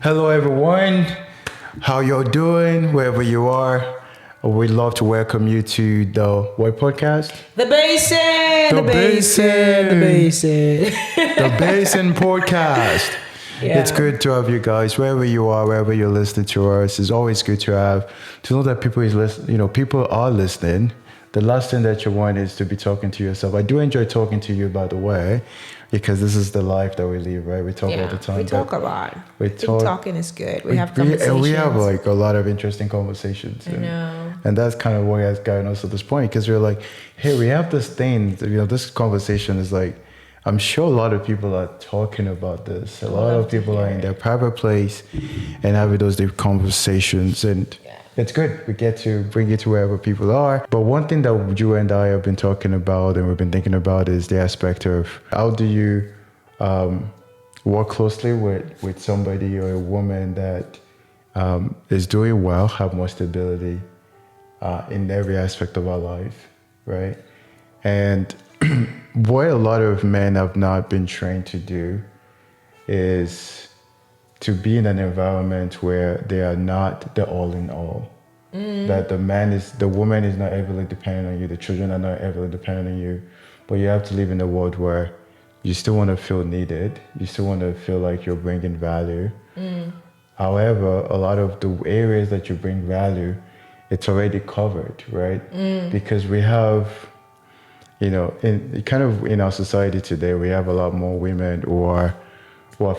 Hello, everyone. How y'all doing? Wherever you are, we'd love to welcome you to the what podcast? The Basin. The Basin. The Basin. The Basin podcast. Yeah. It's good to have you guys wherever you are, wherever you're listening to us. It's always good to know that people is listen. People are listening. The last thing that you want is to be talking to yourself. I do enjoy talking to you, by the way, because this is the life that we live, right? We talk all the time. We talk a lot. Talking is good. We have conversations. conversations. We have like a lot of interesting conversations. I know. And that's kind of what has gotten us to this point, because we're like, hey, we have this thing, this conversation is like, I'm sure a lot of people are talking about this. A lot of people are in their private place and having those deep conversations. And it's good. We get to bring it to wherever people are. But one thing that you and I have been talking about and we've been thinking about is the aspect of how do you work closely with somebody or a woman that is doing well, have more stability in every aspect of our life, right? And what a lot of men have not been trained to do is to be in an environment where they are not the all in all. That the woman is not heavily dependent on you, the children are not heavily dependent on you, but you have to live in a world where you still want to feel needed, you still want to feel like you're bringing value. However, a lot of the areas that you bring value, it's already covered, right? Because we have, in our society today, we have a lot more women who are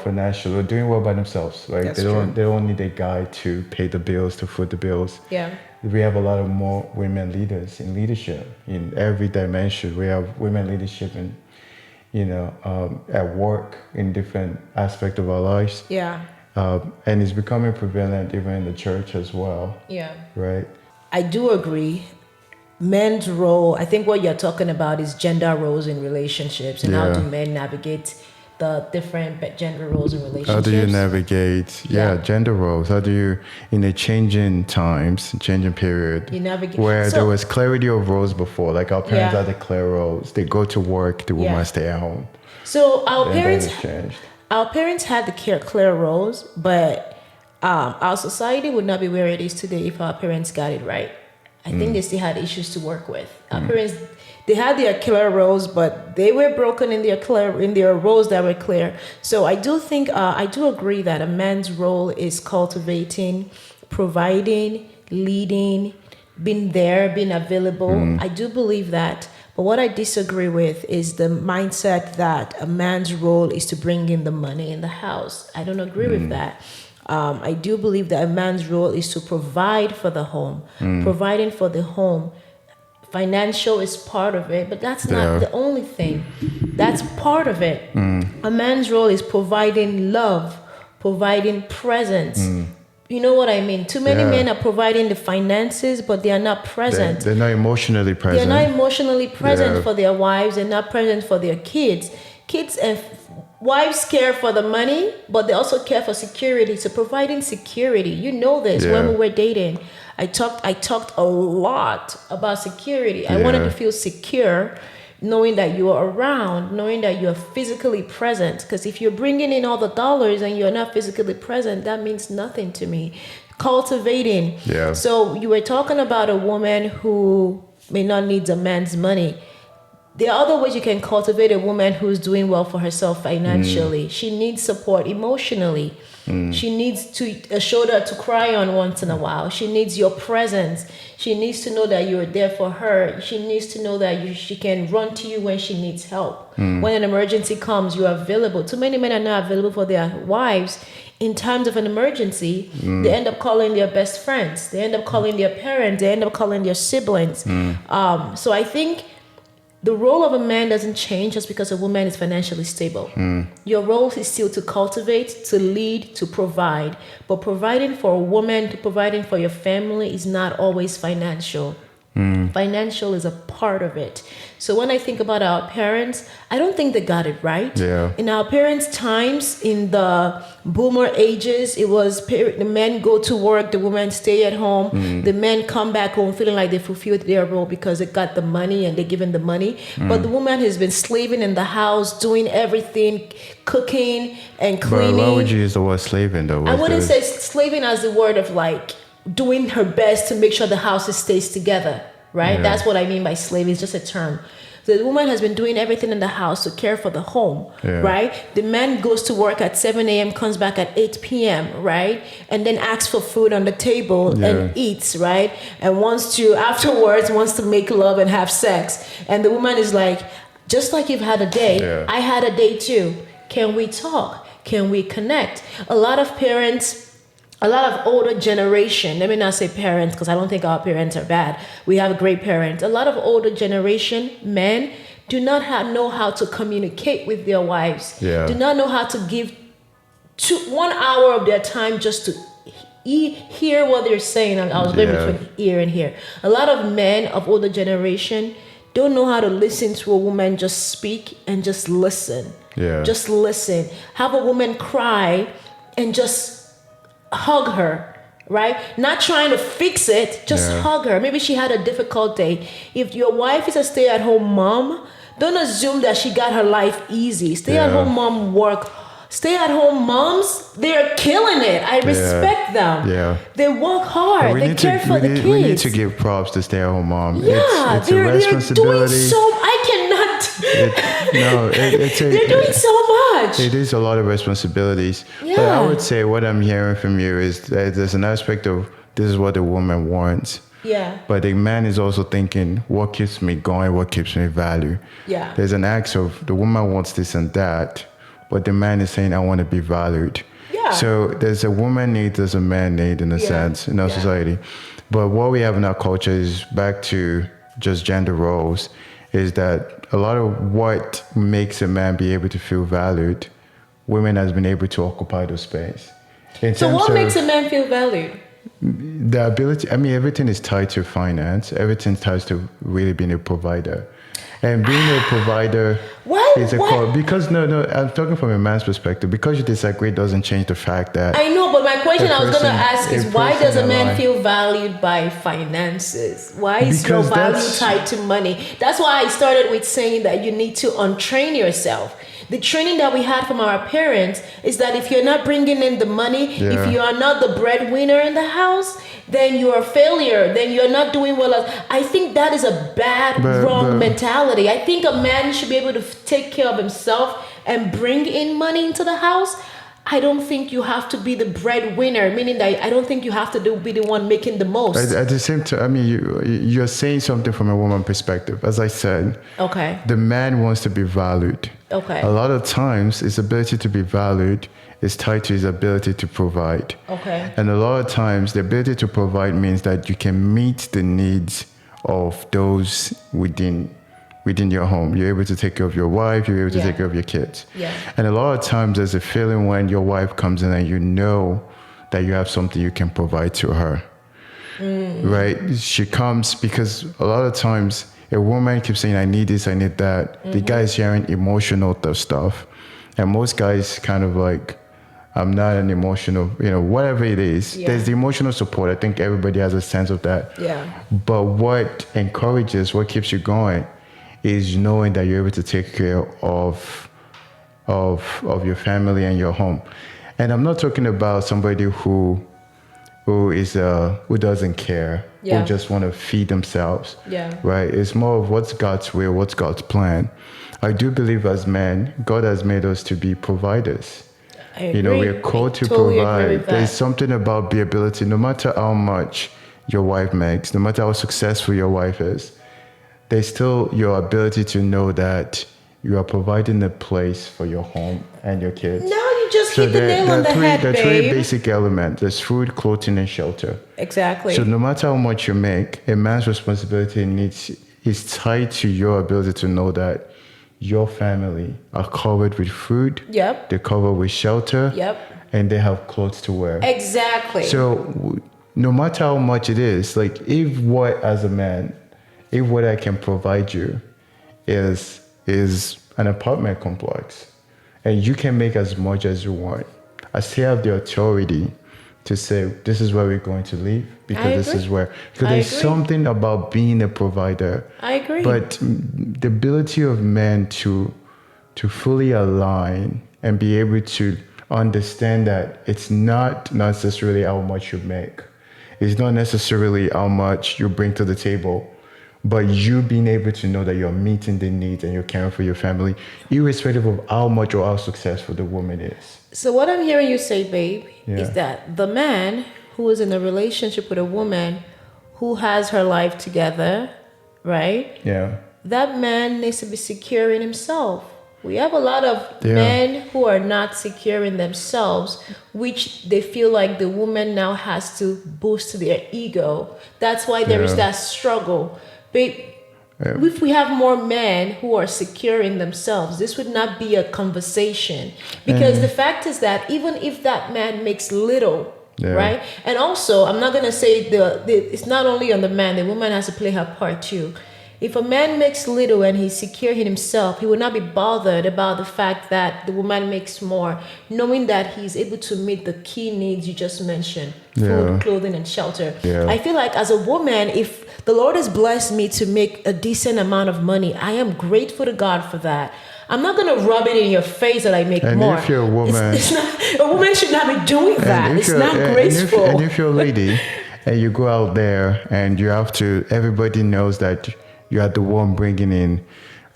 financial, who are doing well by themselves, right? They don't need a guy to pay the bills, to foot the bills. Yeah. We have a lot of more women leaders in leadership in every dimension. We have women leadership in, at work, in different aspects of our lives. Yeah. And it's becoming prevalent even in the church as well. Yeah. Right? I do agree. Men's role, I think what you're talking about is gender roles in relationships and how do men navigate the different gender roles in relationships. How do you navigate gender roles? How do you, in a changing period, you navigate where there was clarity of roles before, like our parents had the clear roles. They go to work, the woman stay at home. So our parents had the clear roles, but our society would not be where it is today if our parents got it right. I think they still had issues to work with. Our parents, they had their clear roles, but they were broken in their roles that were clear. So I do think, I do agree that a man's role is cultivating, providing, leading, being there, being available. I do believe that. But what I disagree with is the mindset that a man's role is to bring in the money in the house. I don't agree with that. I do believe that a man's role is to provide for the home. Providing for the home. Financial is part of it, but that's not the only thing. That's part of it. A man's role is providing love, providing presence. You know what I mean? Too many men are providing the finances, but they are not present. They're not emotionally present. They're not emotionally present for their wives. They're not present for their kids. Kids and wives care for the money, but they also care for security. So providing security, you know this. When we were dating, I talked a lot about security. I wanted to feel secure, knowing that you are around, knowing that you are physically present. Because if you're bringing in all the dollars and you're not physically present, that means nothing to me. Cultivating. Yeah. So you were talking about a woman who may not need a man's money. There are other ways you can cultivate a woman who's doing well for herself financially. She needs support emotionally. She needs a shoulder to cry on once in a while. She needs your presence. She needs to know that you're there for her. She needs to know that she can run to you when she needs help. When an emergency comes, you're available. Too many men are not available for their wives. In times of an emergency, they end up calling their best friends. They end up calling their parents. They end up calling their siblings. So I think the role of a man doesn't change just because a woman is financially stable. Your role is still to cultivate, to lead, to provide. But providing for a woman, providing for your family is not always financial. Financial is a part of it. So when I think about our parents, I don't think they got it right. Yeah. In our parents' times, in the boomer ages, it was the men go to work, the women stay at home. The men come back home feeling like they fulfilled their role because they got the money and they're given the money. But the woman has been slaving in the house, doing everything, cooking and cleaning. But why would you use the word slaving though? I wouldn't say slaving as the word of like doing her best to make sure the house stays together, right? Yeah. That's what I mean by slave. It's just a term. The woman has been doing everything in the house to care for the home, right? The man goes to work at 7 a.m., comes back at 8 p.m., right? And then asks for food on the table and eats, right? And afterwards wants to make love and have sex. And the woman is like, just like you've had a day, I had a day too. Can we talk? Can we connect? A lot of older generation, let me not say parents because I don't think our parents are bad. We have great parents. A lot of older generation men do not know how to communicate with their wives. Do not know how to give 1 hour of their time just to hear what they're saying. I was living between ear and hear. A lot of men of older generation don't know how to listen to a woman just speak and just listen. Just listen. Have a woman cry and just hug her, right? Not trying to fix it, just hug her. Maybe she had a difficult day. If your wife is a stay-at-home mom, don't assume that she got her life easy. Stay-at-home mom work. Stay-at-home moms, they're killing it. I respect them. They work hard. They care for the kids. We need to give props to stay-at-home mom. Yeah, it's a responsibility. They're doing so much. It is a lot of responsibilities. But I would say what I'm hearing from you is that there's an aspect of this is what the woman wants. But the man is also thinking, what keeps me going? What keeps me value? There's an act of the woman wants this and that, but the man is saying, I want to be valued. So there's a woman need, there's a man need in a sense in our society. But what we have in our culture is back to just gender roles, is that a lot of what makes a man be able to feel valued, women has been able to occupy those space. So what makes a man feel valued? The ability, everything is tied to finance. Everything ties to really being a provider. And being a provider is a core. Because, no, I'm talking from a man's perspective. Because you disagree doesn't change the fact that... I know, but my question I was going to ask is why does a man feel valued by finances? Why is your value tied to money? That's why I started with saying that you need to untrain yourself. The training that we had from our parents is that if you're not bringing in the money, if you are not the breadwinner in the house, then you're a failure. Then you're not doing well. I think that is a wrong mentality. I think a man should be able to take care of himself and bring in money into the house. I don't think you have to be the breadwinner, meaning that I don't think you have to be the one making the most. At the same time, you're saying something from a woman perspective. As I said, the man wants to be valued. A lot of times, his ability to be valued is tied to his ability to provide. And a lot of times, the ability to provide means that you can meet the needs of those within your home. You're able to take care of your wife, you're able to take care of your kids. And a lot of times there's a feeling when your wife comes in and you know that you have something you can provide to her. Right? She comes because a lot of times a woman keeps saying, I need this, I need that. The guy is hearing emotional stuff. And most guys kind of like, I'm not an emotional, whatever it is. There's the emotional support. I think everybody has a sense of that. But what encourages, what keeps you going is knowing that you're able to take care of your family and your home. And I'm not talking about somebody who doesn't care, who just want to feed themselves. Right? It's more of what's God's will, what's God's plan. I do believe as men, God has made us to be providers. We're called to provide. There's something about the ability, no matter how much your wife makes, no matter how successful your wife is, there's still your ability to know that you are providing a place for your home and your kids. No, you just hit the nail on the head, babe. There are three basic elements. There's food, clothing, and shelter. Exactly. So no matter how much you make, a man's responsibility is tied to your ability to know that your family are covered with food. They're covered with shelter. And they have clothes to wear. Exactly. So no matter how much it is, like if what as a man if what I can provide you is an apartment complex, and you can make as much as you want, I still have the authority to say this is where we're going to live, because this is where, because there's something about being a provider. I agree. But the ability of men to fully align and be able to understand that it's not necessarily how much you make, it's not necessarily how much you bring to the table, but you being able to know that you're meeting the needs and you're caring for your family, irrespective of how much or how successful the woman is. So what I'm hearing you say, babe, is that the man who is in a relationship with a woman who has her life together, right? Yeah. That man needs to be secure in himself. We have a lot of men who are not secure in themselves, which they feel like the woman now has to boost their ego. That's why there is that struggle. But if we have more men who are secure in themselves, this would not be a conversation. Because the fact is that even if that man makes little, right? And also, I'm not going to say it's not only on the man, the woman has to play her part too. If a man makes little and he's secure in himself, he will not be bothered about the fact that the woman makes more, knowing that he's able to meet the key needs you just mentioned, food, clothing, and shelter. I feel like as a woman, if the Lord has blessed me to make a decent amount of money, I am grateful to God for that. I'm not going to rub it in your face that I make more. And if you're a woman... a woman should not be doing that. It's not graceful. And if you're a lady and you go out there and you have to... Everybody knows that you are the one bringing in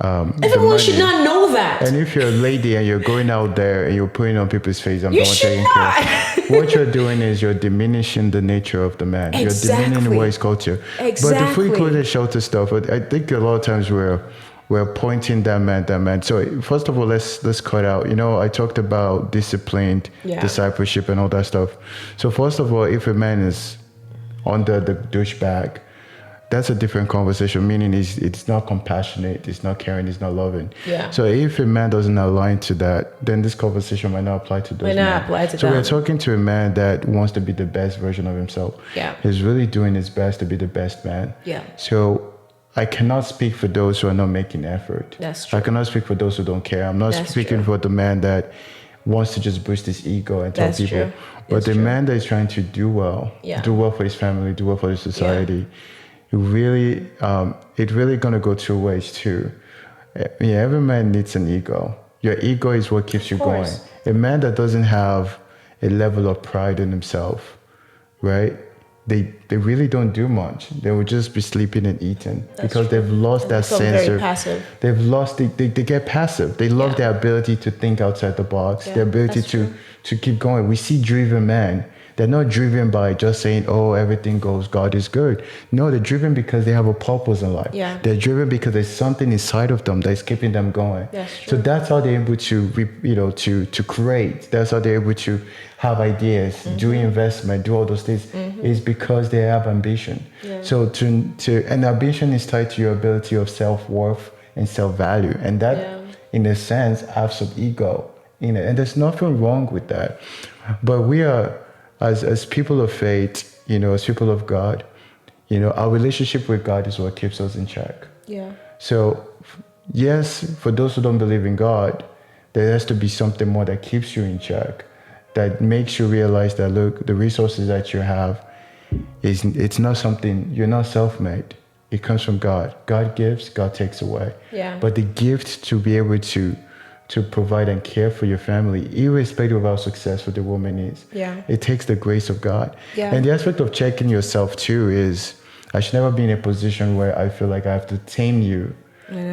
everyone should not know that. And if you're a lady and you're going out there and you're putting on people's face, I'm the one taking care. What you're doing is you're diminishing the nature of the man. Exactly. You're diminishing what is culture. Exactly. But the free clothing shelter stuff, I think a lot of times we're pointing that man. So first of all, let's cut out. I talked about disciplined discipleship and all that stuff. So first of all, if a man is under the douchebag, that's a different conversation, meaning it's not compassionate, it's not caring, it's not loving. Yeah. So if a man doesn't align to that, then this conversation might not apply to those men. So we're talking to a man that wants to be the best version of himself. Yeah. He's really doing his best to be the best man. Yeah. So I cannot speak for those who are not making effort. That's true. I cannot speak for those who don't care. I'm not speaking for the man that wants to just boost his ego and tell people. True. But the man that is trying to do well for his family, do well for the society, it really gonna go two ways too. Every man needs an ego. Your ego is what keeps you going. A man that doesn't have a level of pride in himself, right? They really don't do much. They will just be sleeping and eating because they've lost that sense of passive. They've lost they get passive. They love their ability to think outside the box, their ability to keep going. We see driven men. They're not driven by just saying, oh, everything goes, God is good. No, they're driven because they have a purpose in life. Yeah. They're driven because there's something inside of them that's keeping them going. That's true. So that's how they're able to create. That's how they're able to have ideas, do investment, do all those things. Is because they have ambition. Yeah. So and ambition is tied to your ability of self-worth and self-value. And that, in a sense, has some ego in it. And there's nothing wrong with that. But we are... As people of faith, as people of God, our relationship with God is what keeps us in check. Yeah. So, yes, for those who don't believe in God, there has to be something more that keeps you in check, that makes you realize that, look, the resources that you have, it's not something, you're not self-made. It comes from God. God gives, God takes away. Yeah. But the gift to be able to provide and care for your family, irrespective of how successful the woman is. Yeah. It takes the grace of God. Yeah. And the aspect of checking yourself too is, I should never be in a position where I feel like I have to tame you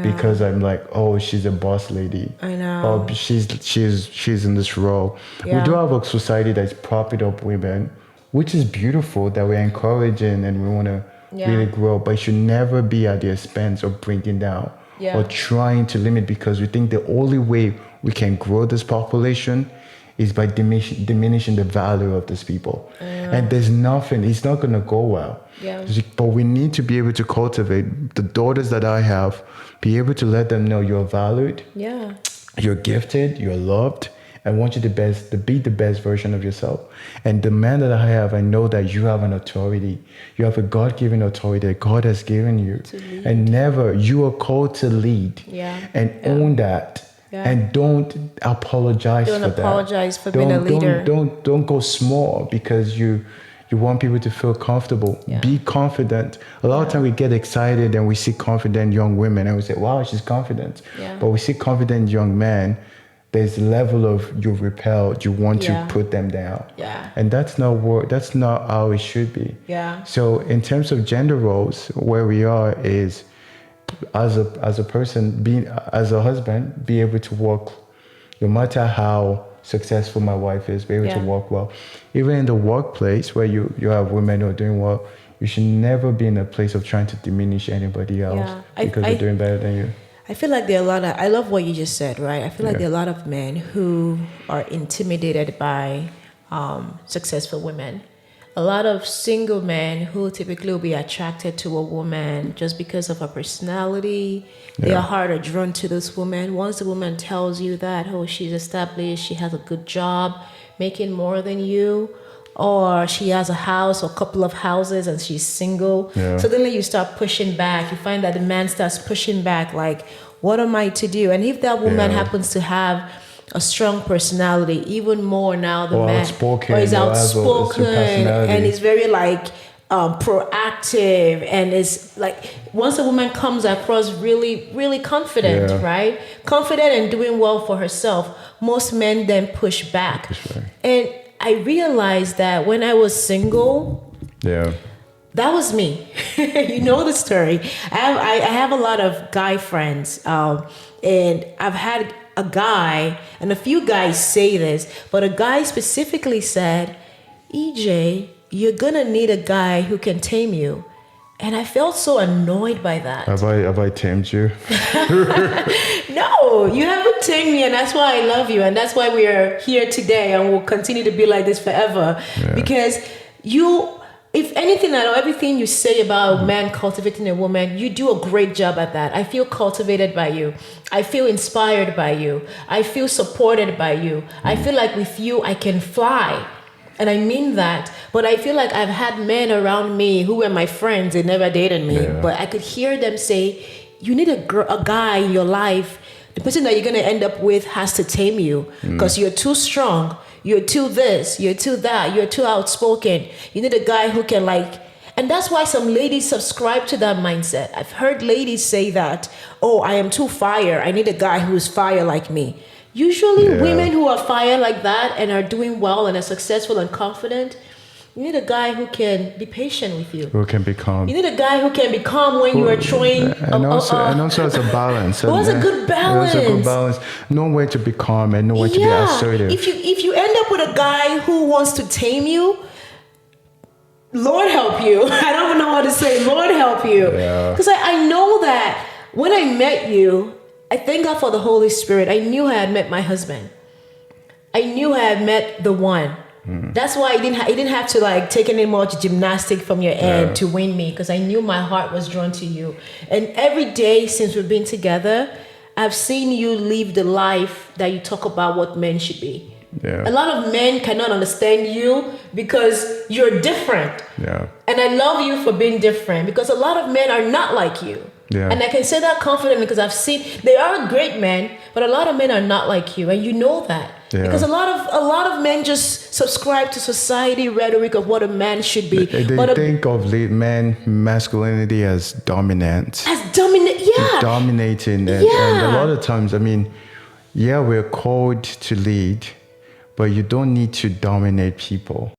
because I'm like, oh, she's a boss lady. I know. Or she's in this role. Yeah. We do have a society that's propping up women, which is beautiful, that we're encouraging and we want to really grow, but it should never be at the expense of bringing down. Yeah. Or trying to limit, because we think the only way we can grow this population is by diminishing the value of these people. And there's nothing, it's not going to go well. Yeah. But we need to be able to cultivate the daughters that I have, be able to let them know you're valued, you're gifted, you're loved, I want you to be the best version of yourself. And the man that I have, I know that you have an authority. You have a God-given authority that God has given you. And you are called to lead. And own that. And don't apologize for that. Don't apologize for being a leader. Don't go small because you want people to feel comfortable. Be confident. A lot of times we get excited and we see confident young women and we say, wow, she's confident. But we see confident young men, there's a level of you're repelled, you want to put them down. And that's not how it should be. So in terms of gender roles, where we are is as a person, as a husband, be able to work, no matter how successful my wife is, be able to work well. Even in the workplace where you have women who are doing well, you should never be in a place of trying to diminish anybody else because they're doing better than you. I feel like there are a lot of, I love what you just said, right? I feel like there are a lot of men who are intimidated by successful women. A lot of single men who typically will be attracted to a woman just because of her personality. They are harder drawn to this woman. Once the woman tells you that, oh, she's established, she has a good job, making more than you, or she has a house or a couple of houses and she's single. Suddenly you start pushing back. You find that the man starts pushing back like, what am I to do? And if that woman happens to have a strong personality, even more now the man is outspoken and is very like proactive, and is like, once a woman comes across really, really confident, right? Confident and doing well for herself, most men then push back. And I realized that when I was single, that was me. You know the story. I have a lot of guy friends, and I've had a guy, and a few guys say this, but a guy specifically said, EJ, you're gonna need a guy who can tame you. And I felt so annoyed by that. Have I tamed you? No, you haven't tamed me, and that's why I love you, and that's why we are here today, and we'll continue to be like this forever. Because if anything at all, everything you say about man cultivating a woman, you do a great job at that. I feel cultivated by you. I feel inspired by you. I feel supported by you. I feel like with you, I can fly. And I mean that. But I feel like I've had men around me who were my friends. They never dated me. But I could hear them say, you need a guy in your life. The person that you're going to end up with has to tame you because you're too strong. You're too this, you're too that, you're too outspoken. You need a guy who can and that's why some ladies subscribe to that mindset. I've heard ladies say that, oh, I am too fire. I need a guy who is fire like me. Usually women who are fire like that and are doing well and are successful and confident, you need a guy who can be patient with you. Who can be calm. You need a guy who can be calm when you are throwing. And also has a balance. Who has a good balance. There's a good balance. Know when to be calm and know when to be assertive. If you end up with a guy who wants to tame you, Lord help you. I don't know what to say. Lord help you. Because I know that when I met you, I thank God for the Holy Spirit. I knew I had met my husband. I knew I had met the one. That's why I didn't have to take any more gymnastic from your end to win me, because I knew my heart was drawn to you. And every day since we've been together, I've seen you live the life that you talk about what men should be. A lot of men cannot understand you because you're different. And I love you for being different, because a lot of men are not like you. And I can say that confidently because I've seen they are great men, but a lot of men are not like you, and you know that. Because a lot of men just subscribe to society rhetoric of what a man should be. They think of man masculinity as dominant. Dominating. And a lot of times, we're called to lead, but you don't need to dominate people.